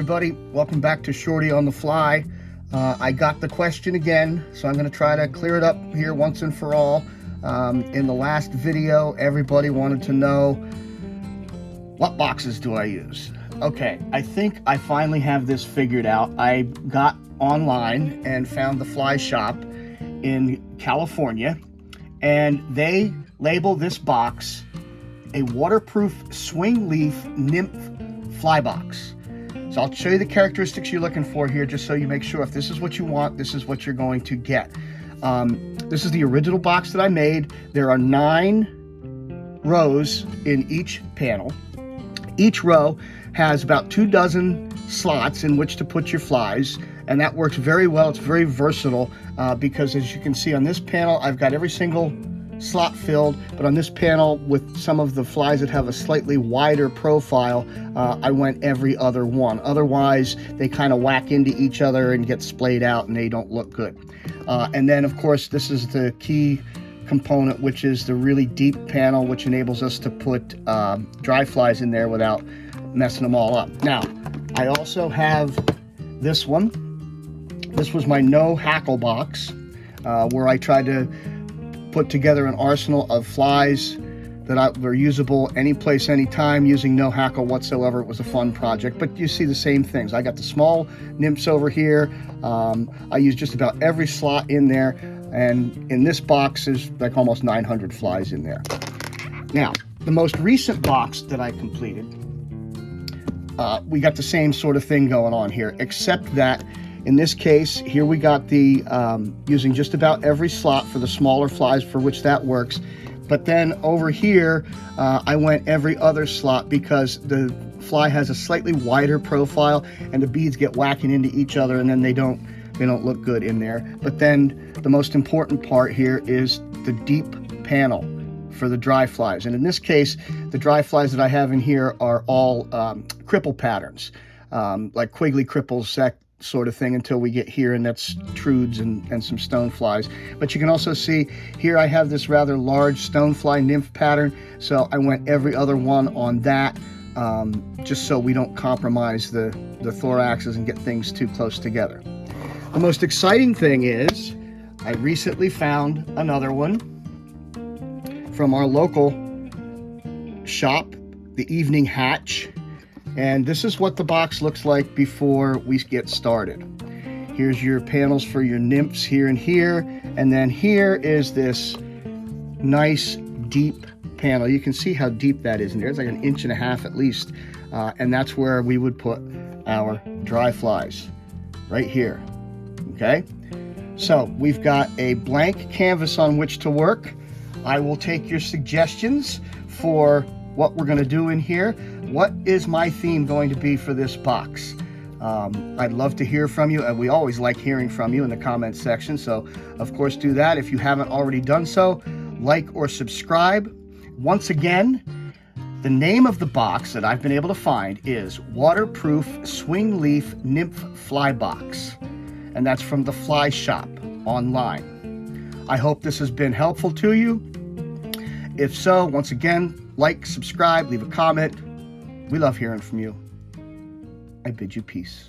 everybody, welcome back to Shorty on the Fly. I got the question again, so I'm going to try to clear it up here once and for all. In the last video, everybody wanted to know, what boxes do I use? Okay, I think I finally have this figured out. I got online and found the fly shop in California, and they label this box a waterproof swing leaf nymph fly box. So I'll show you the characteristics you're looking for here, just so you make sure if this is what you want, this is what you're going to get. This is the original box that I made. There are 9 rows in each panel. Each row has about 2 dozen slots in which to put your flies, and that works very well. It's very versatile because, as you can see on this panel, I've got every single slot filled, but on this panel with some of the flies that have a slightly wider profile, I went every other one. Otherwise, they kind of whack into each other and get splayed out and they don't look good. And then, of course, this is the key component, which is the really deep panel, which enables us to put dry flies in there without messing them all up. Now, I also have this one. This was my no hackle box, where I tried to put together an arsenal of flies that were usable any place, anytime, using no hackle whatsoever. It was a fun project, but you see the same things. I got the small nymphs over here. I use just about every slot in there, and in this box is like almost 900 flies in there. Now, the most recent box that I completed, we got the same sort of thing going on here, except that in this case, here we got the using just about every slot for the smaller flies, for which that works. But then over here, I went every other slot because the fly has a slightly wider profile and the beads get whacking into each other, and then they don't look good in there. But then the most important part here is the deep panel for the dry flies. And in this case, the dry flies that I have in here are all cripple patterns, like Quigley cripples, that sort of thing, until we get here, and that's trudes and some stone flies. But you can also see here I have this rather large stonefly nymph pattern, so I went every other one on that, just so we don't compromise the thoraxes and get things too close together. The most exciting thing is I recently found another one from our local shop, the Evening Hatch. And this is what the box looks like before we get started. Here's your panels for your nymphs here and here. And then here is this nice deep panel. You can see how deep that is in there. It's like 1.5 inches at least. And that's where we would put our dry flies, right here. Okay? So we've got a blank canvas on which to work. I will take your suggestions for what we're going to do in here. What is my theme going to be for this box? I'd love to hear from you, and we always like hearing from you in the comments section, so of course do that. If you haven't already done so, like or subscribe. Once again, the name of the box that I've been able to find is Waterproof Swing Leaf Nymph Fly Box, and that's from the Fly Shop online. I hope this has been helpful to you. If so, once again, like, subscribe, leave a comment. We love hearing from you. I bid you peace.